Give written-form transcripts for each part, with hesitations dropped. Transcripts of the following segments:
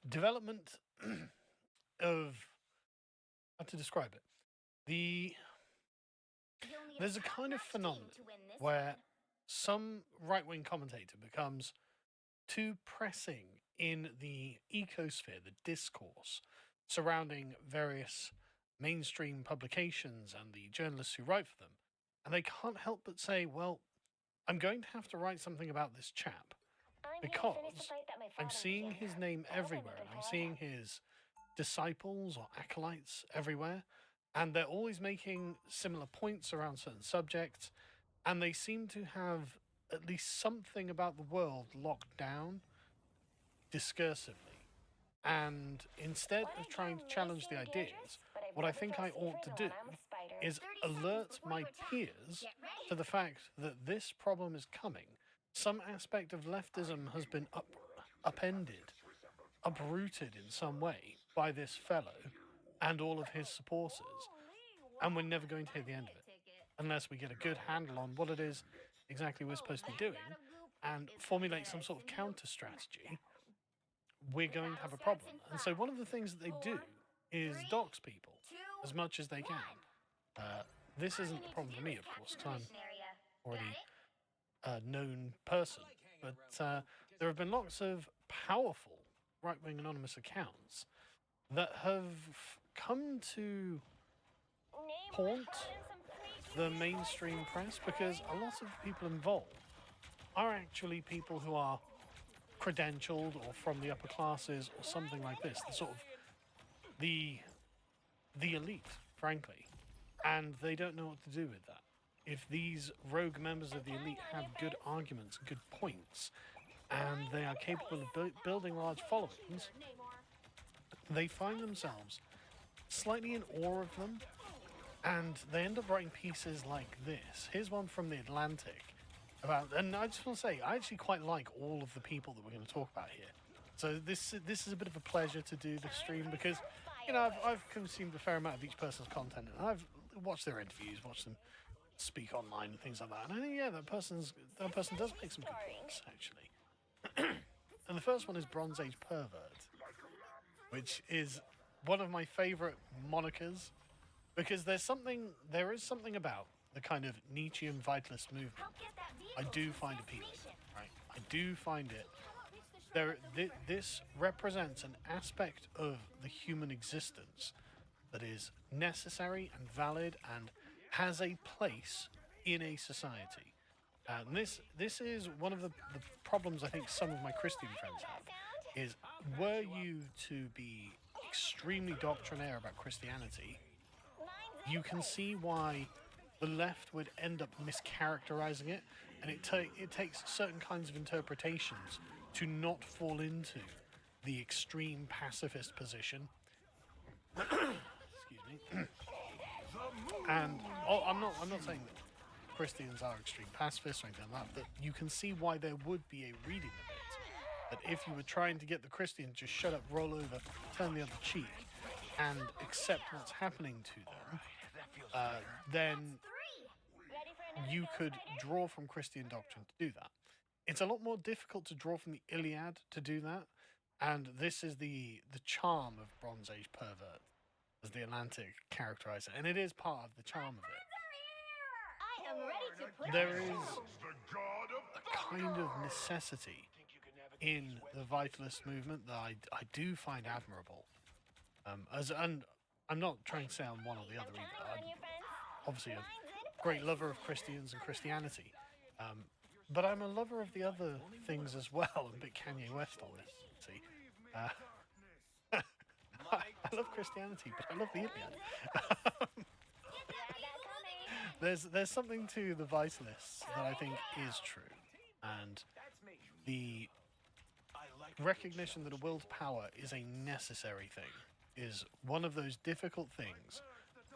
development of how to describe it. There's a kind of phenomenon where some right-wing commentator becomes too pressing in the ecosphere, the discourse surrounding various mainstream publications and the journalists who write for them. And they can't help but say, well, I'm going to have to write something about this chap because I'm seeing his name everywhere. And I'm seeing his disciples or acolytes everywhere, and they're always making similar points around certain subjects, and they seem to have at least something about the world locked down discursively. And instead of trying to challenge the ideas, what I think I ought to do is alert my peers to the fact that this problem is coming. Some aspect of leftism has been upended, uprooted in some way by this fellow and all of his supporters, and we're never going to hear the end of it unless we get a good handle on what it is exactly we're supposed to be doing and formulate some sort of counter strategy. We're going to have a problem. And so one of the things that they do is dox people as much as they can. This isn't a problem for me, of course, because I'm already a known person. But there have been lots of powerful right-wing anonymous accounts that have come to haunt the mainstream press because a lot of people involved are actually people who are credentialed or from the upper classes or something like this, the sort of the elite, frankly, and they don't know what to do with that. If these rogue members of the elite have good arguments, good points, and they are capable of building large followings, they find themselves slightly in awe of them, and they end up writing pieces like this. Here's one from The Atlantic about, and I just want to say, I actually quite like all of the people that we're going to talk about here. So this is a bit of a pleasure to do this stream because, you know, I've consumed a fair amount of each person's content, and I've watched their interviews, watched them speak online and things like that. And I think, yeah, that person does make some good points, actually. And the first one is Bronze Age Pervert, which is one of my favorite monikers because there is something about the kind of Nietzschean vitalist movement I do find appealing, right? I do find it. This represents an aspect of the human existence that is necessary and valid and has a place in a society. And this is one of the problems I think some of my Christian friends have, is were you to be extremely doctrinaire about Christianity, you can see why the left would end up mischaracterizing it, and it takes certain kinds of interpretations to not fall into the extreme pacifist position. Excuse me. And I'm not saying that Christians are extreme pacifists or anything like that, but you can see why there would be a reading of it. That if you were trying to get the Christians to shut up, roll over, turn the other cheek, and accept what's happening to them, then you could draw from Christian doctrine to do that. It's a lot more difficult to draw from the Iliad to do that, and this is the charm of Bronze Age Pervert, as the Atlantic characterized it, and it is part of the charm of it. There is a kind of necessity in the vitalist movement that I do find admirable. And I'm not trying to say I'm one or the other either. I'm obviously a great lover of Christians and Christianity. But I'm a lover of the other things as well. I'm a bit Kanye West on this. See, I love Christianity, but I love the Iliad. There's something to the vitalists that I think is true, and the recognition that a will to power is a necessary thing is one of those difficult things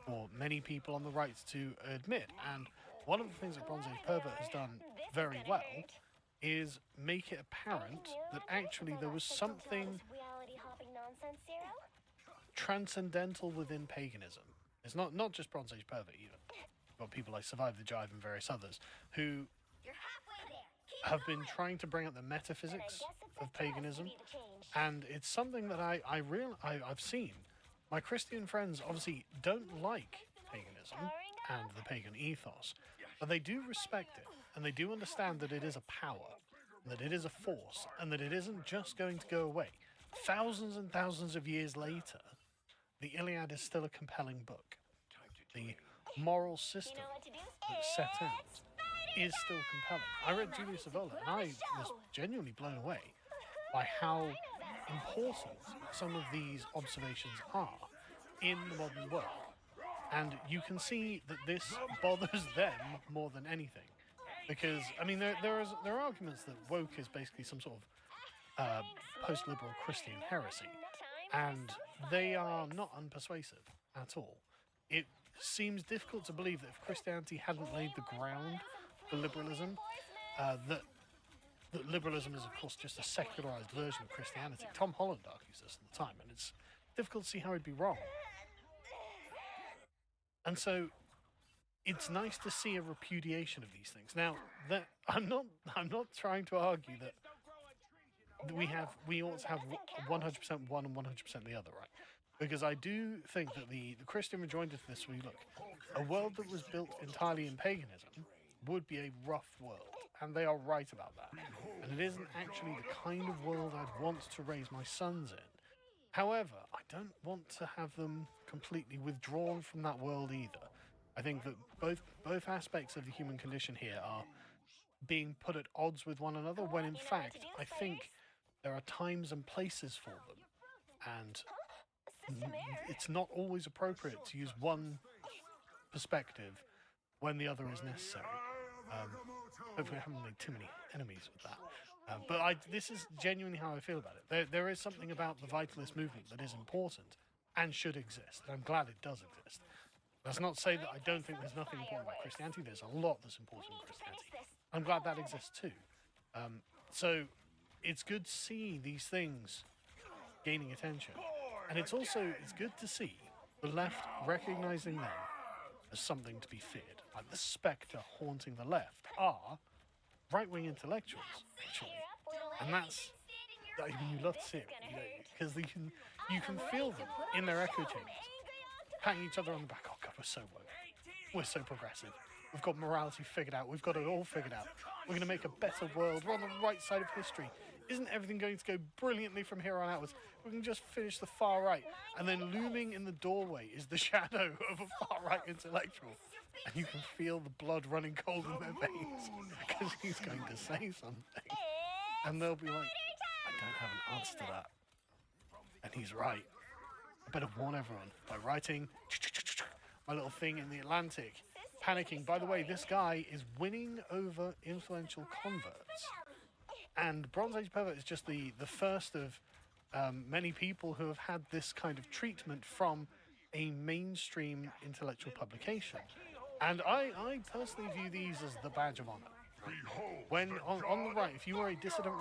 for many people on the right to admit. And one of the things that Bronze Age Pervert has done very well is make it apparent that actually there was something transcendental within paganism. It's not just Bronze Age Pervert either. You've got people like Survive the Jive and various others who have been trying to bring up the metaphysics of paganism, and it's something that I've seen. My Christian friends obviously don't like paganism and the pagan ethos, but they do respect it, and they do understand that it is a power, that it is a force, and that it isn't just going to go away. Thousands and thousands of years later, the Iliad is still a compelling book. The moral system that's set out is still compelling. I read Julius Evola, and I was genuinely blown away by how important some of these observations are in the modern world. And you can see that this bothers them more than anything. Because, I mean, there are arguments that woke is basically some sort of post-liberal Christian heresy, and they are not unpersuasive at all. It seems difficult to believe that if Christianity hadn't laid the ground for liberalism, that liberalism is, of course, just a secularized version of Christianity. Tom Holland argues this at the time, and it's difficult to see how he'd be wrong. And so it's nice to see a repudiation of these things. Now, I'm not trying to argue that we ought to have 100% one and 100% the other, right? Because I do think that the Christian rejoinder to this, look, a world that was built entirely in paganism would be a rough world, and they are right about that. And it isn't actually the kind of world I'd want to raise my sons in. However, I don't want to have them completely withdrawn from that world either. I think that both aspects of the human condition here are being put at odds with one another, when in fact, I think there are times and places for them. And it's not always appropriate to use one perspective when the other is necessary. Hopefully I haven't made too many enemies with that. But this is genuinely how I feel about it. There is something about the vitalist movement that is important and should exist. And I'm glad it does exist. That's not to say that I don't think there's nothing important about Christianity. There's a lot that's important in Christianity. I'm glad that exists too. So it's good to see these things gaining attention. And it's good to see the left recognizing them as something to be feared. Like the spectre haunting the left are right-wing intellectuals, actually. And that's, I mean, you love to see it, because you can feel them in their echo chambers, patting each other on the back. Oh God, we're so woke. We're so progressive. We've got morality figured out. We've got it all figured out. We're going to make a better world. We're on the right side of history. Isn't everything going to go brilliantly from here on outwards? We can just finish the far right. And then looming in the doorway is the shadow of a far right intellectual. And you can feel the blood running cold in their veins because he's going to say something. And they'll be like, I don't have an answer to that. And he's right. I better warn everyone by writing my little thing in the Atlantic. Panicking. By the way, this guy is winning over influential converts. And Bronze Age Pervert is just the first of many people who have had this kind of treatment from a mainstream intellectual publication. And I personally view these as the badge of honor. When on the right, if you are a dissident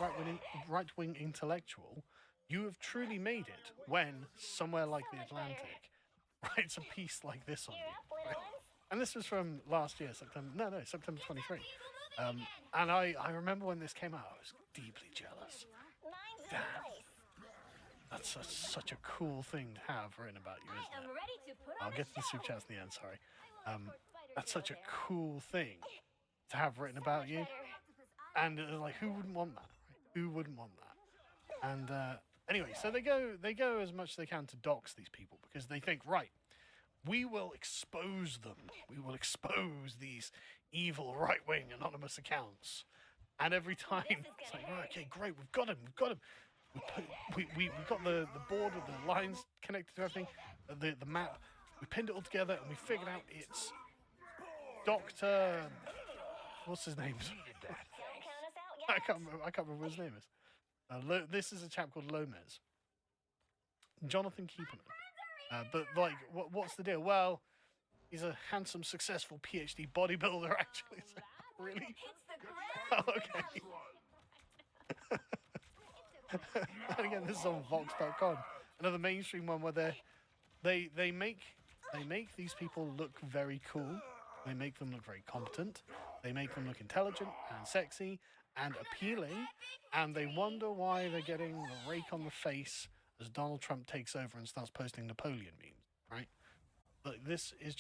right-wing intellectual, you have truly made it when somewhere like the Atlantic writes a piece like this on you. Right? And this was from last year, September 23. And I remember when this came out, I was deeply jealous. Damn. That's such a cool thing to have written about you, isn't it? I'll get to the super chats in the end, sorry. That's such a cool thing to have written about you. And like, who wouldn't want that? Right? Who wouldn't want that? And anyway, so they go as much as they can to dox these people because they think, right, we will expose them. We will expose these evil right-wing anonymous accounts. And every time it's like, right, okay, great, we've got him. We've got the board with the lines connected to everything, the map. We pinned it all together and we figured out it's Dr. What's his name? I can't remember what his name is. This is a chap called Lomez. Jonathan Keeperman. But like, what's the deal? Well, he's a handsome, successful PhD bodybuilder, actually. So, really? Oh, okay. And again, this is on Vox.com. Another mainstream one where they make these people look very cool. They make them look very competent. They make them look intelligent and sexy. and appealing, and they wonder why they're getting the rake on the face as Donald Trump takes over and starts posting Napoleon memes, right? Like, this is